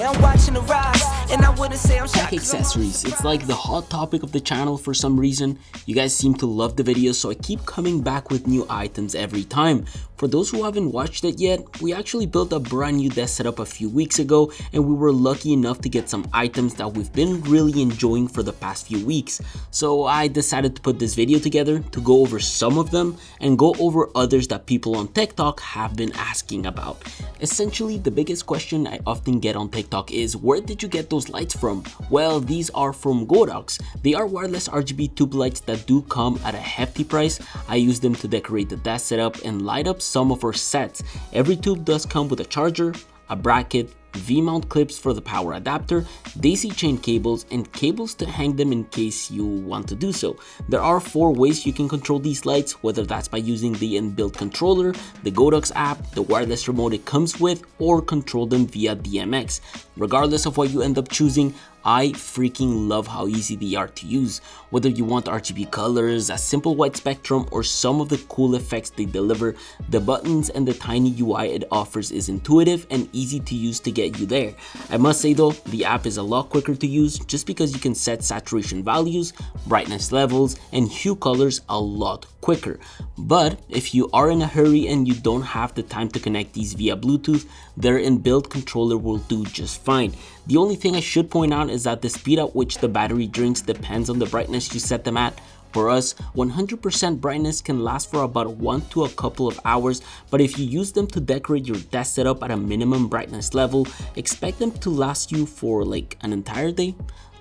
and I'm watching the rise. And I wouldn't say I'm shocked. Tech accessories, it's like the hot topic of the channel for some reason. You guys seem to love the videos, so I keep coming back with new items every time. For those who haven't watched it yet, we actually built a brand new desk setup a few weeks ago, and we were lucky enough to get some items that we've been really enjoying for the past few weeks. So I decided to put this video together to go over some of them and go over others that people on TikTok have been asking about. Essentially, the biggest question I often get on TikTok is, where did you get those lights from? Well, these are from Godox. They are wireless RGB tube lights that do come at a hefty price. I use them to decorate the desk setup and light up some of our sets. Every tube does come with a charger, a bracket, V-mount clips for the power adapter, daisy chain cables, and cables to hang them in case you want to do so. There are 4 ways you can control these lights, whether that's by using the inbuilt controller, the Godox app, the wireless remote it comes with, or control them via DMX. Regardless of what you end up choosing, I freaking love how easy they are to use. Whether you want RGB colors, a simple white spectrum, or some of the cool effects they deliver, the buttons and the tiny UI it offers is intuitive and easy to use to get you there. I must say though, the app is a lot quicker to use just because you can set saturation values, brightness levels, and hue colors a lot quicker. But if you are in a hurry and you don't have the time to connect these via Bluetooth, their inbuilt controller will do just fine. The only thing I should point out is that the speed at which the battery drinks depends on the brightness you set them at. For us, 100% brightness can last for about 1 to a couple of hours, but if you use them to decorate your desk setup at a minimum brightness level, expect them to last you for like an entire day.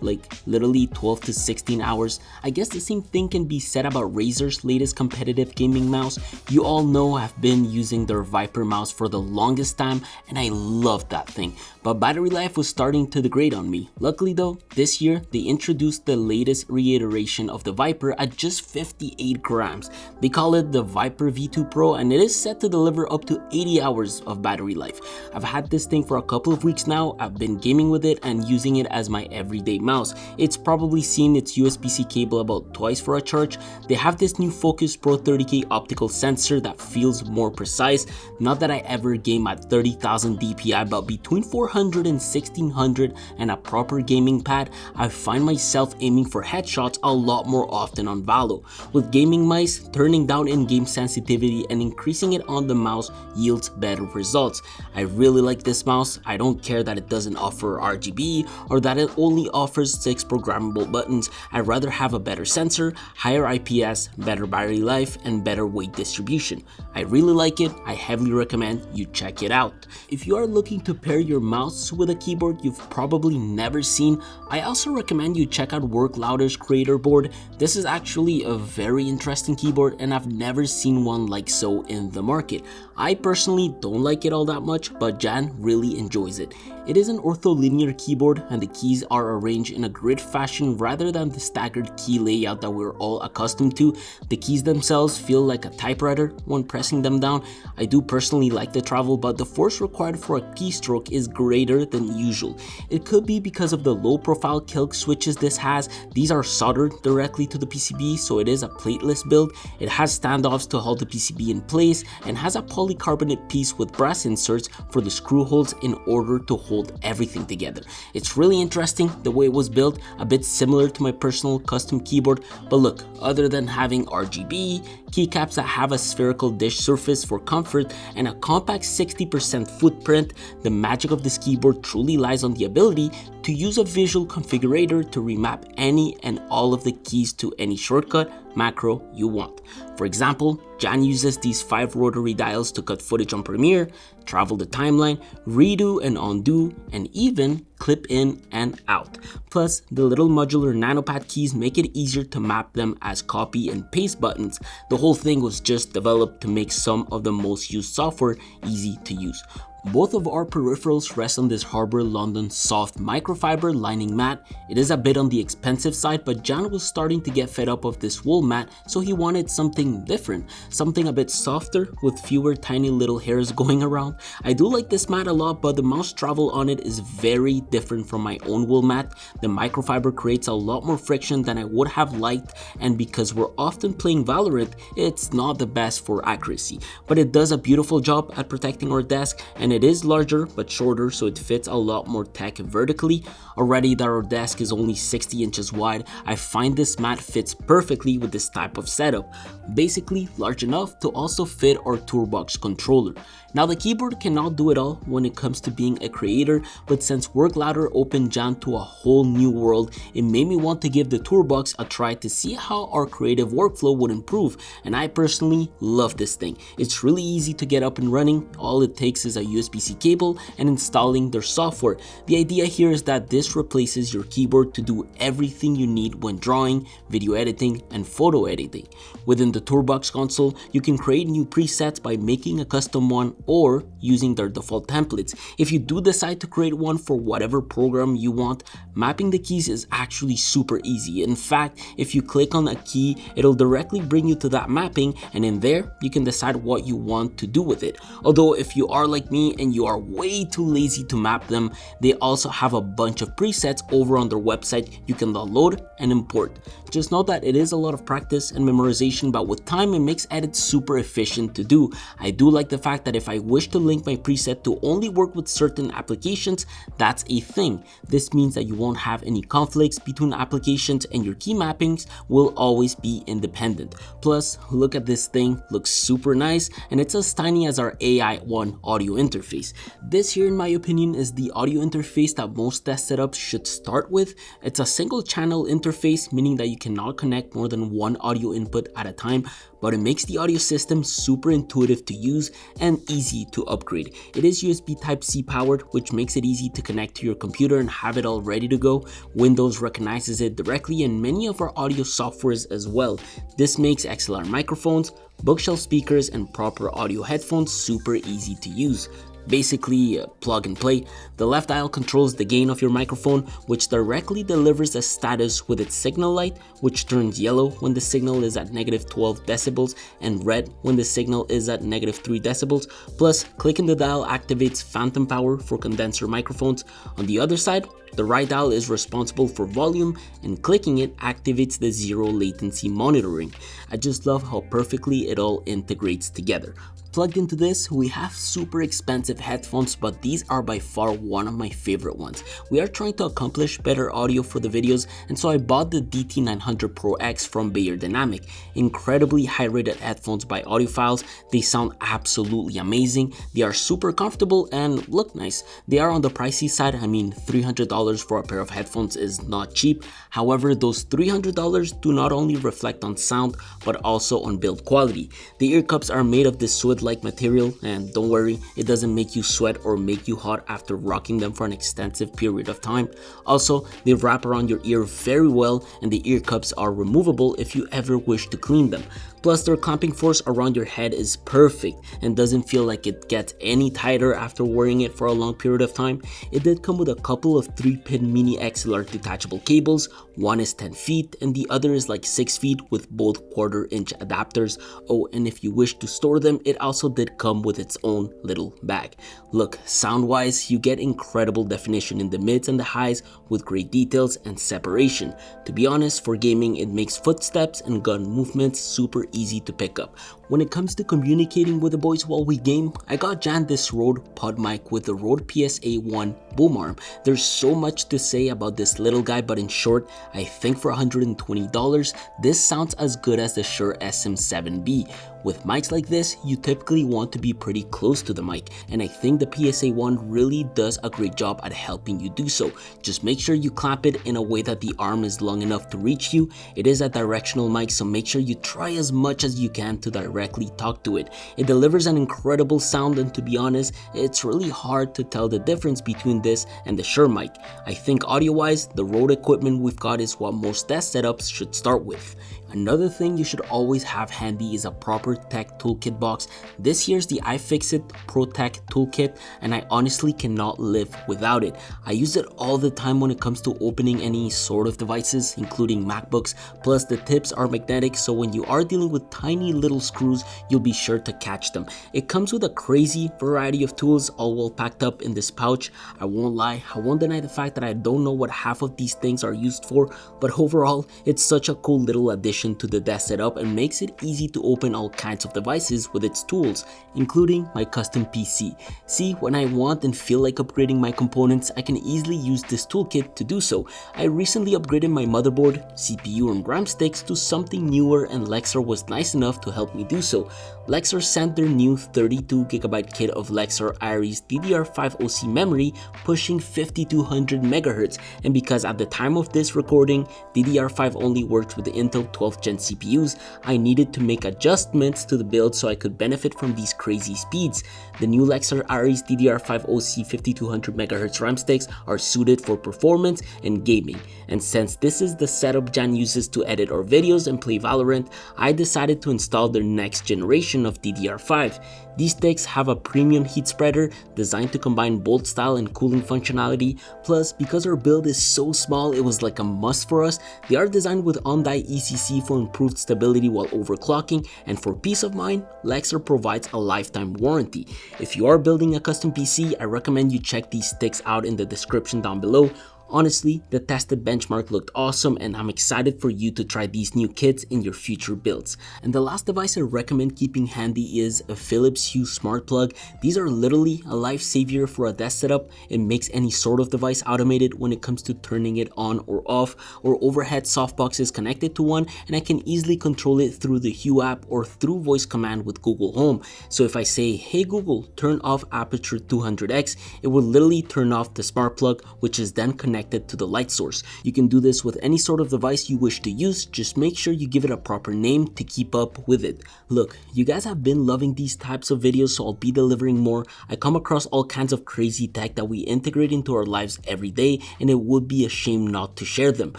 Like literally 12 to 16 hours. I guess the same thing can be said about Razer's latest competitive gaming mouse. You all know I've been using their Viper mouse for the longest time and I love that thing, but battery life was starting to degrade on me. Luckily though, this year they introduced the latest reiteration of the Viper at just 58 grams. They call it the Viper V2 Pro and it is set to deliver up to 80 hours of battery life. I've had this thing for a couple of weeks now. I've been gaming with it and using it as my everyday mouse. It's probably seen its USB-C cable about twice for a charge. They have this new Focus Pro 30K optical sensor that feels more precise. Not that I ever game at 30,000 DPI, but between 400 and 1600 and a proper gaming pad, I find myself aiming for headshots a lot more often on Valo. With gaming mice, turning down in-game sensitivity and increasing it on the mouse yields better results. I really like this mouse. I don't care that it doesn't offer RGB or that it only offers 6 programmable buttons. I'd rather have a better sensor, higher IPS, better battery life, and better weight distribution. I really like it. I heavily recommend you check it out. If you are looking to pair your mouse with a keyboard you've probably never seen, I also recommend you check out WorkLouder's creator board. This is actually a very interesting keyboard and I've never seen one like so in the market. I personally don't like it all that much, but Jan really enjoys it. It is an ortholinear keyboard and the keys are arranged in a grid fashion rather than the staggered key layout that we're all accustomed to. The keys themselves feel like a typewriter when pressing them down. I do personally like the travel, but the force required for a keystroke is greater than usual. It could be because of the low profile kill switches this has. These are soldered directly to the PCB, so it is a plateless build. It has standoffs to hold the PCB in place and has a polycarbonate piece with brass inserts for the screw holes in order to hold everything together. It's really interesting the way it was built, a bit similar to my personal custom keyboard, but look, other than having RGB, keycaps that have a spherical dish surface for comfort, and a compact 60% footprint, the magic of this keyboard truly lies on the ability to use a visual configurator to remap any and all of the keys to any shortcut macro you want. For example, Jan uses these 5 rotary dials to cut footage on Premiere, travel the timeline, redo and undo, and even clip in and out. Plus, the little modular nanopad keys make it easier to map them as copy and paste buttons. The whole thing was just developed to make some of the most used software easy to use. Both of our peripherals rest on this Harbour London soft microfiber lining mat. It is a bit on the expensive side, but Jan was starting to get fed up of this wool mat, so he wanted something different, something a bit softer with fewer tiny little hairs going around. I do like this mat a lot, but the mouse travel on it is very different from my own wool mat. The microfiber creates a lot more friction than I would have liked, and because we're often playing Valorant, it's not the best for accuracy, but it does a beautiful job at protecting our desk, and and it is larger but shorter, so it fits a lot more tech vertically. Already that our desk is only 60 inches wide, I find this mat fits perfectly with this type of setup, basically large enough to also fit our toolbox controller. Now the keyboard cannot do it all when it comes to being a creator, but since Work Ladder opened Jan to a whole new world, it made me want to give the toolbox a try to see how our creative workflow would improve, and I personally love this thing. It's really easy to get up and running. All it takes is a USB-C cable and installing their software. The idea here is that this replaces your keyboard to do everything you need when drawing, video editing, and photo editing. Within the toolbox console, you can create new presets by making a custom one or using their default templates. If you do decide to create one for whatever program you want, mapping the keys is actually super easy. In fact, if you click on a key, it'll directly bring you to that mapping, and in there you can decide what you want to do with it. Although if you are like me and you are way too lazy to map them, they also have a bunch of presets over on their website you can download and import. Just know that it is a lot of practice and memorization, but with time it makes edits super efficient to do. I do like the fact that if I wish to link my preset to only work with certain applications, that's a thing. This means that you won't have any conflicts between applications and your key mappings will always be independent. Plus, look at this thing, looks super nice, and it's as tiny as our AI1 audio interface. This here, in my opinion, is the audio interface that most desk setups should start with. It's a single channel interface, meaning that you cannot connect more than one audio input at a time, but it makes the audio system super intuitive to use and easy to upgrade. It is USB Type-C powered, which makes it easy to connect to your computer and have it all ready to go. Windows recognizes it directly and many of our audio softwares as well. This makes XLR microphones, bookshelf speakers, and proper audio headphones super easy to use. Basically, plug and play. The left dial controls the gain of your microphone, which directly delivers a status with its signal light, which turns yellow when the signal is at -12 decibels and red when the signal is at -3 decibels. Plus, clicking the dial activates phantom power for condenser microphones. On the other side, the right dial is responsible for volume, and clicking it activates the zero latency monitoring. I just love how perfectly it all integrates together. Plugged into this, we have super expensive headphones, but these are by far one of my favorite ones. We are trying to accomplish better audio for the videos, and so I bought the DT900 Pro X from Beyerdynamic. Incredibly high rated headphones by audiophiles. They sound absolutely amazing. They are super comfortable and look nice. They are on the pricey side. I mean, $300 for a pair of headphones is not cheap. However, those $300 do not only reflect on sound, but also on build quality. The ear cups are made of this sweat-like material, and don't worry, it doesn't make you sweat or make you hot after rocking them for an extensive period of time. Also, they wrap around your ear very well, and the ear cups are removable if you ever wish to clean them. Plus, their clamping force around your head is perfect and doesn't feel like it gets any tighter after wearing it for a long period of time. It did come with a couple of 3-pin mini XLR detachable cables. One is 10 feet and the other is like 6 feet with both 1/4 inch adapters. Oh, and if you wish to store them, it also did come with its own little bag. Look, sound wise, you get incredible definition in the mids and the highs with great details and separation. To be honest, for gaming, it makes footsteps and gun movements super easy to pick up. When it comes to communicating with the boys while we game, I got Jan this Rode pod mic with the Rode PSA-1 boom arm. There's so much to say about this little guy, but in short, I think for $120, this sounds as good as the Shure SM7B. With mics like this, you typically want to be pretty close to the mic, and I think the PSA-1 really does a great job at helping you do so. Just make sure you clamp it in a way that the arm is long enough to reach you. It is a directional mic, so make sure you try as much as you can to directly talk to it. It delivers an incredible sound, and to be honest, it's really hard to tell the difference between this and the Shure mic. I think audio-wise, the Rode equipment we've got is what most desk setups should start with. Another thing you should always have handy is a proper tech toolkit box. This here's the iFixit Pro Tech toolkit, and I honestly cannot live without it. I use it all the time when it comes to opening any sort of devices, including MacBooks. Plus, the tips are magnetic, so when you are dealing with tiny little screws, you'll be sure to catch them. It comes with a crazy variety of tools, all well packed up in this pouch. I won't lie, I won't deny the fact that I don't know what half of these things are used for, but overall, it's such a cool little addition addition to the desk setup and makes it easy to open all kinds of devices with its tools, including my custom PC. See, when I want and feel like upgrading my components, I can easily use this toolkit to do so. I recently upgraded my motherboard, CPU and RAM sticks to something newer, and Lexar was nice enough to help me do so. Lexar sent their new 32GB kit of Lexar Iris DDR5 OC memory pushing 5200 MHz, and because at the time of this recording DDR5 only works with the Intel 12th gen CPUs, I needed to make adjustments to the build so I could benefit from these crazy speeds. The new Lexar Iris DDR5 OC 5200 MHz RAM sticks are suited for performance and gaming, and since this is the setup Jan uses to edit our videos and play Valorant, I decided to install their next generation of DDR5. These sticks have a premium heat spreader designed to combine bolt style and cooling functionality, plus because our build is so small it was like a must for us. They are designed with on-die ECC for improved stability while overclocking, and for peace of mind, Lexar provides a lifetime warranty. If you are building a custom PC, I recommend you check these sticks out in the description down below. Honestly, the tested benchmark looked awesome, and I'm excited for you to try these new kits in your future builds. And the last device I recommend keeping handy is a Philips Hue smart plug. These are literally a lifesaver for a desk setup. It makes any sort of device automated when it comes to turning it on or off, or overhead softbox is connected to one, and I can easily control it through the Hue app or through voice command with Google Home. So if I say, hey Google, turn off aperture 200x, it will literally turn off the smart plug, which is then connected to the light source. You can do this with any sort of device you wish to use, just make sure you give it a proper name to keep up with it. Look, you guys have been loving these types of videos, so I'll be delivering more. I come across all kinds of crazy tech that we integrate into our lives every day, and it would be a shame not to share them.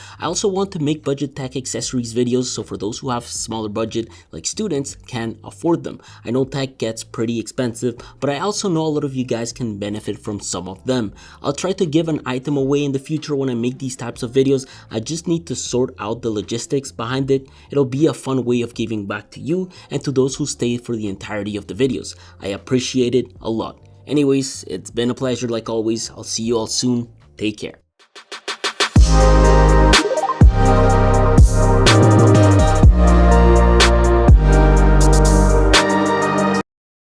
I also want to make budget tech accessories videos, so for those who have smaller budget, like students, can afford them. I know tech gets pretty expensive, but I also know a lot of you guys can benefit from some of them. I'll try to give an item away in the future when I make these types of videos. I just need to sort out the logistics behind it. It'll be a fun way of giving back to you and to those who stayed for the entirety of the videos. I appreciate it a lot. Anyways, it's been a pleasure like always. I'll see you all soon. Take care.